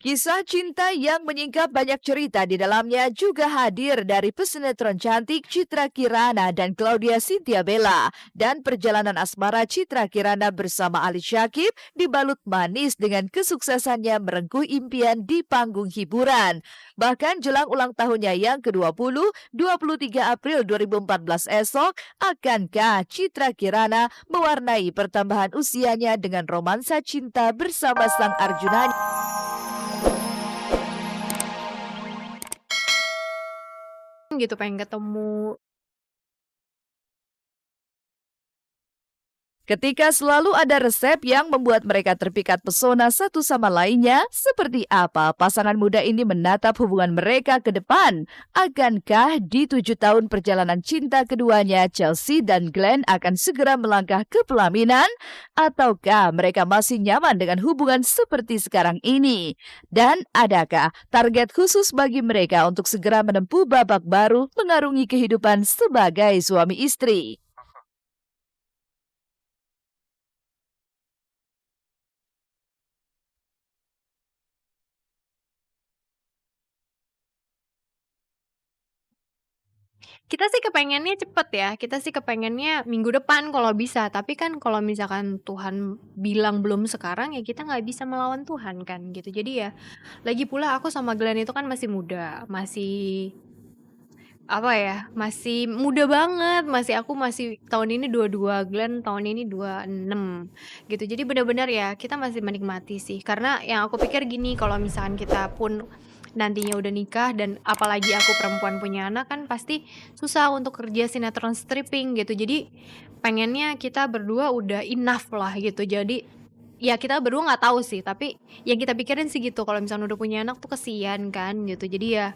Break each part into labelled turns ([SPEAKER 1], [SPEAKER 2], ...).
[SPEAKER 1] Kisah cinta yang menyingkap banyak cerita di dalamnya juga hadir dari pesinetron cantik Citra Kirana dan Claudia Cynthia Bella. Dan perjalanan asmara Citra Kirana bersama Ali Syakib dibalut manis dengan kesuksesannya merengkuh impian di panggung hiburan. Bahkan jelang ulang tahunnya yang ke-20, 23 April 2014 esok, akankah Citra Kirana mewarnai pertambahan usianya dengan romansa cinta bersama sang Arjuna?
[SPEAKER 2] Gitu, pengen ketemu.
[SPEAKER 1] Ketika selalu ada resep yang membuat mereka terpikat pesona satu sama lainnya, seperti apa pasangan muda ini menatap hubungan mereka ke depan? Akankah di 7 tahun perjalanan cinta keduanya, Chelsea dan Glenn akan segera melangkah ke pelaminan? Ataukah mereka masih nyaman dengan hubungan seperti sekarang ini? Dan adakah target khusus bagi mereka untuk segera menempuh babak baru mengarungi kehidupan sebagai suami istri?
[SPEAKER 2] Kita sih kepengennya cepet ya, kita sih kepengennya minggu depan kalau bisa, tapi kan kalau misalkan Tuhan bilang belum sekarang, ya kita nggak bisa melawan Tuhan kan, gitu. Jadi ya, lagi pula aku sama Glenn itu kan masih muda, masih apa ya, masih muda banget, aku masih tahun ini 22, Glenn tahun ini 26, gitu. Jadi benar-benar ya, kita masih menikmati sih. Karena yang aku pikir gini, kalau misalkan kita pun nantinya udah nikah dan apalagi aku perempuan punya anak kan pasti susah untuk kerja sinetron stripping gitu. Jadi pengennya kita berdua udah enough lah gitu. Jadi ya kita berdua nggak tahu sih, tapi yang kita pikirin sih gitu. Kalau misalnya udah punya anak tuh kesian kan gitu. Jadi ya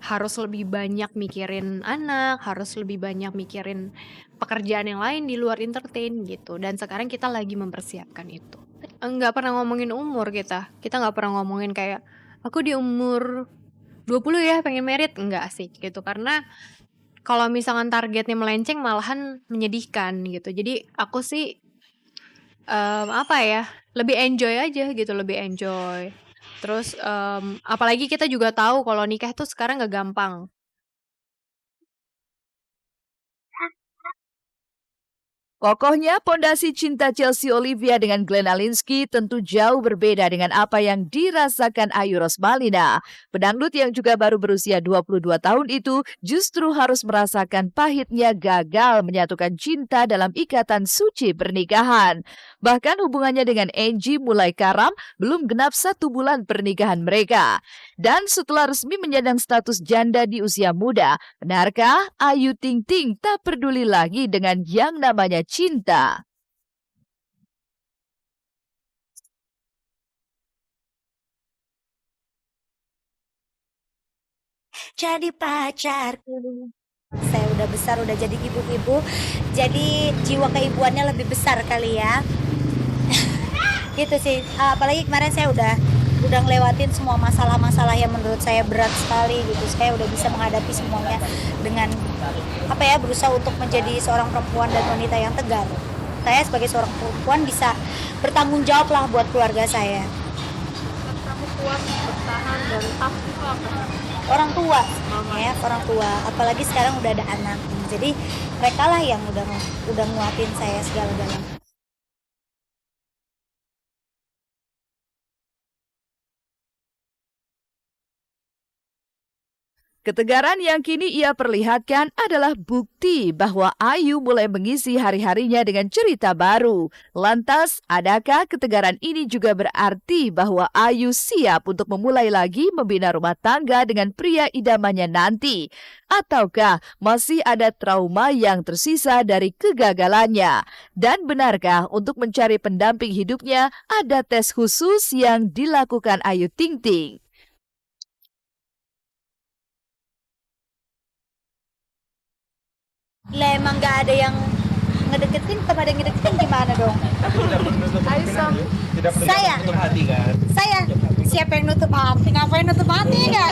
[SPEAKER 2] harus lebih banyak mikirin anak, harus lebih banyak mikirin pekerjaan yang lain di luar entertain gitu. Dan sekarang kita lagi mempersiapkan itu. Nggak pernah ngomongin umur kita. Kita nggak pernah ngomongin kayak aku di umur 20 ya pengen merit, enggak sih gitu. Karena kalau misalkan targetnya melenceng malahan menyedihkan gitu. Jadi aku sih apa ya, lebih enjoy aja gitu, lebih enjoy. Terus apalagi kita juga tahu kalau nikah tuh sekarang nggak gampang.
[SPEAKER 1] Kokohnya pondasi cinta Chelsea Olivia dengan Glenn Alinsky tentu jauh berbeda dengan apa yang dirasakan Ayu Rosmalina. Pedangdut yang juga baru berusia 22 tahun itu justru harus merasakan pahitnya gagal menyatukan cinta dalam ikatan suci pernikahan. Bahkan hubungannya dengan Angie mulai karam belum genap 1 bulan pernikahan mereka. Dan setelah resmi menyandang status janda di usia muda, benarkah Ayu Ting Ting tak peduli lagi dengan yang namanya cinta?
[SPEAKER 3] Jadi pacarku. Saya udah besar, udah jadi ibu-ibu, jadi jiwa keibuannya lebih besar kali ya. Gitu sih. Apalagi kemarin saya udah ngelewatin semua masalah-masalah yang menurut saya berat sekali gitu. Saya udah bisa menghadapi semuanya dengan apa ya, berusaha untuk menjadi seorang perempuan dan wanita yang tegar. Saya sebagai seorang perempuan bisa bertanggung jawab lah buat keluarga saya.
[SPEAKER 2] Kamu kuat bertahan dan tough itu apa?
[SPEAKER 3] Orang tua ya, orang tua, apalagi sekarang udah ada anak, jadi mereka lah yang udah nguatin saya segala-galanya.
[SPEAKER 1] Ketegaran yang kini ia perlihatkan adalah bukti bahwa Ayu mulai mengisi hari-harinya dengan cerita baru. Lantas, adakah ketegaran ini juga berarti bahwa Ayu siap untuk memulai lagi membina rumah tangga dengan pria idamannya nanti? Ataukah masih ada trauma yang tersisa dari kegagalannya? Dan benarkah untuk mencari pendamping hidupnya ada tes khusus yang dilakukan Ayu Ting Ting?
[SPEAKER 3] Lah emang nggak ada yang ngedeketin, kepada yang ngedeketin gimana dong?
[SPEAKER 2] Ayo Sam.
[SPEAKER 3] Saya, saya siapa yang nutup hati? Ngapain nutup hati nggak?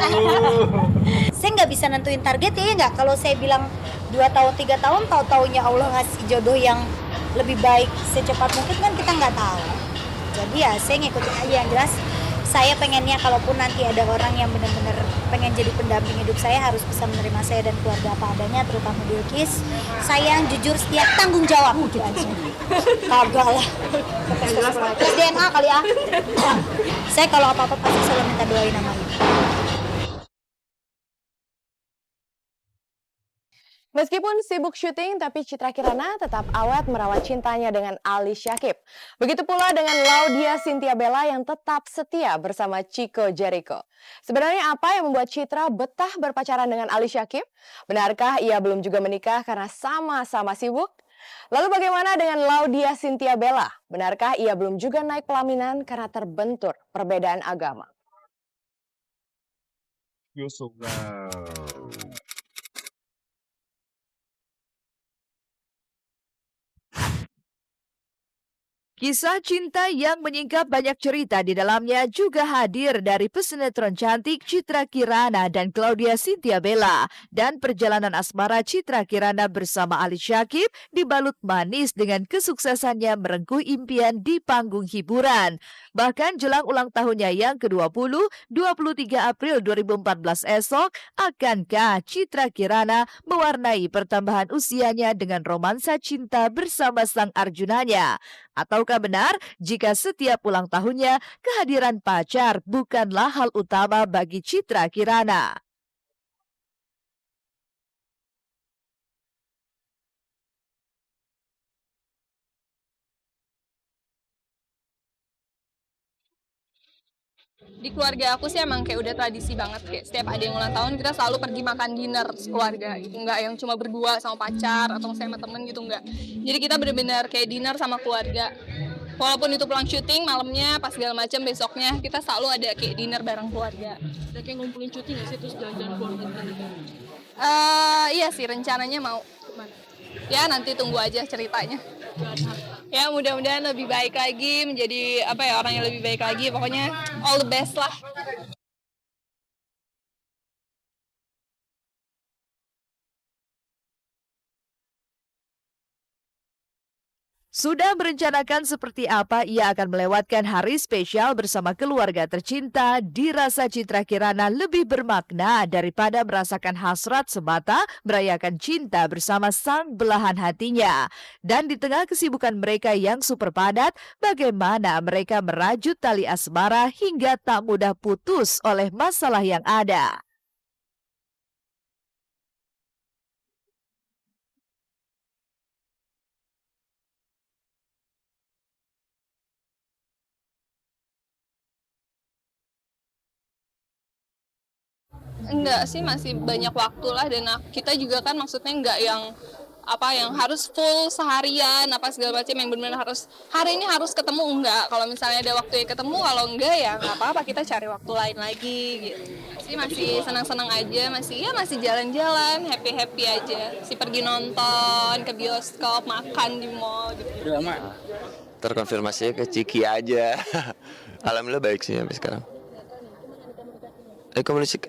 [SPEAKER 3] Saya nggak bisa nentuin target ya nggak. Kalau saya bilang 2 tahun 3 tahun, tahu-taunya Allah ngasih jodoh yang lebih baik secepat mungkin kan kita nggak tahu. Jadi ya saya ngikutin aja, yang jelas Saya pengennya kalaupun nanti ada orang yang benar-benar pengen jadi pendamping hidup saya, harus bisa menerima saya dan keluarga apa adanya, terutama Bilkis. Saya yang jujur, setia, tanggung jawab gitu aja. Kagak lah. Terus DNA kali ya. Saya kalau apa-apa pasti selalu minta doain sama ibu.
[SPEAKER 4] Meskipun sibuk syuting, tapi Citra Kirana tetap awet merawat cintanya dengan Ali Syakib. Begitu pula dengan Laudia Cynthia Bella yang tetap setia bersama Chico Jericho. Sebenarnya apa yang membuat Citra betah berpacaran dengan Ali Syakib? Benarkah ia belum juga menikah karena sama-sama sibuk? Lalu bagaimana dengan Laudia Cynthia Bella? Benarkah ia belum juga naik pelaminan karena terbentur perbedaan agama?
[SPEAKER 5] Yusuf.
[SPEAKER 1] Kisah cinta yang menyingkap banyak cerita di dalamnya juga hadir dari pesinetron cantik Citra Kirana dan Claudia Cynthia Bella. Dan perjalanan asmara Citra Kirana bersama Ali Syakib dibalut manis dengan kesuksesannya merengkuh impian di panggung hiburan. Bahkan jelang ulang tahunnya yang ke-20, 23 April 2014 esok, akankah Citra Kirana mewarnai pertambahan usianya dengan romansa cinta bersama sang Arjunanya? Ataukah benar jika setiap ulang tahunnya kehadiran pacar bukanlah hal utama bagi Citra Kirana?
[SPEAKER 6] Di keluarga aku sih emang kayak udah tradisi banget, kayak setiap ada yang ulang tahun kita selalu pergi makan dinner sekeluarga gitu, nggak yang cuma berdua sama pacar atau sama temen gitu, nggak. Jadi kita benar-benar kayak dinner sama keluarga, walaupun itu pulang syuting malamnya pas segala macam, besoknya kita selalu ada kayak dinner bareng keluarga.
[SPEAKER 7] Ada kayak ngumpulin cuti nggak sih, terus jalan-jalan keluarga gitu?
[SPEAKER 6] Iya sih, rencananya mau kemana? Ya nanti tunggu aja ceritanya. Ya mudah-mudahan lebih baik lagi, menjadi apa ya, orang yang lebih baik lagi, pokoknya all the best lah.
[SPEAKER 1] Sudah merencanakan seperti apa ia akan melewatkan hari spesial bersama keluarga tercinta, dirasa Citra Kirana lebih bermakna daripada merasakan hasrat semata merayakan cinta bersama sang belahan hatinya. Dan di tengah kesibukan mereka yang super padat, bagaimana mereka merajut tali asmara hingga tak mudah putus oleh masalah yang ada.
[SPEAKER 6] Enggak sih, masih banyak waktu lah, dan kita juga kan maksudnya enggak yang apa yang harus full seharian apa segala macam, yang benar-benar harus hari ini harus ketemu, enggak. Kalau misalnya ada waktu ya ketemu, kalau enggak ya nggak apa-apa, kita cari waktu lain lagi gitu. Sih masih senang-senang aja, masih jalan-jalan, happy-happy aja. Sih pergi nonton ke bioskop, makan di mall gitu.
[SPEAKER 8] Udah lama terkonfirmasinya ke Ciki aja. Alhamdulillah baik sih sampai sekarang.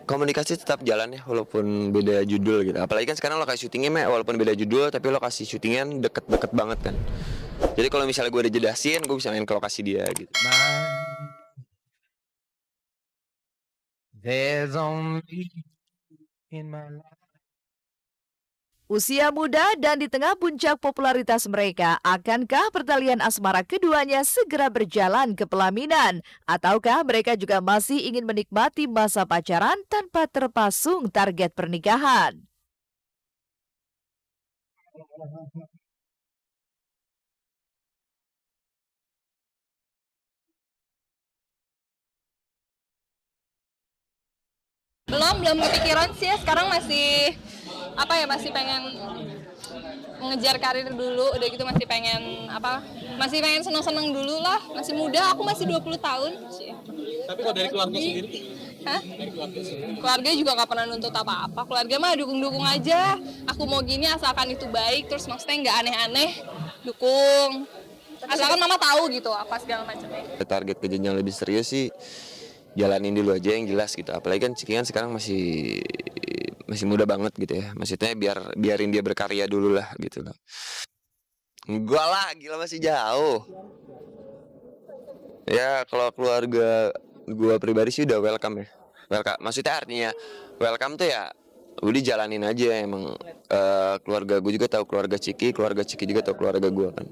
[SPEAKER 8] Komunikasi tetap jalan ya, walaupun beda judul gitu. Apalagi kan sekarang lokasi syutingnya walaupun beda judul, tapi lokasi syutingnya deket-deket banget kan. Jadi kalau misalnya gue udah jedasin, gue bisa main ke lokasi dia gitu.
[SPEAKER 5] There's only in my life.
[SPEAKER 1] Usia muda dan di tengah puncak popularitas mereka, akankah pertalian asmara keduanya segera berjalan ke pelaminan? Ataukah mereka juga masih ingin menikmati masa pacaran tanpa terpasung target pernikahan?
[SPEAKER 6] Belum kepikiran sih ya, sekarang masih apa ya, masih pengen mengejar karir dulu, udah gitu masih pengen seneng-seneng dulu lah, masih muda, aku masih 20 tahun.
[SPEAKER 7] Tapi kalau dari keluarga sendiri?
[SPEAKER 6] Hah? Keluarga juga gak pernah nuntut apa-apa, keluarga mah dukung-dukung aja, aku mau gini asalkan itu baik, terus maksudnya nggak aneh-aneh, dukung, asalkan mama tahu gitu apa segala macamnya.
[SPEAKER 8] Target ke jenjang lebih serius sih, jalanin dulu aja yang jelas gitu. Apalagi kan Ciki kan sekarang masih muda banget gitu ya. Maksudnya biarin dia berkarya dulu lah gitu loh. Enggak lah, gila masih jauh. Ya kalau keluarga gue pribadi sih udah welcome ya. Welcome, maksudnya artinya welcome tuh ya udah jalanin aja emang. Keluarga gue juga tahu keluarga Ciki juga tahu keluarga gue kan.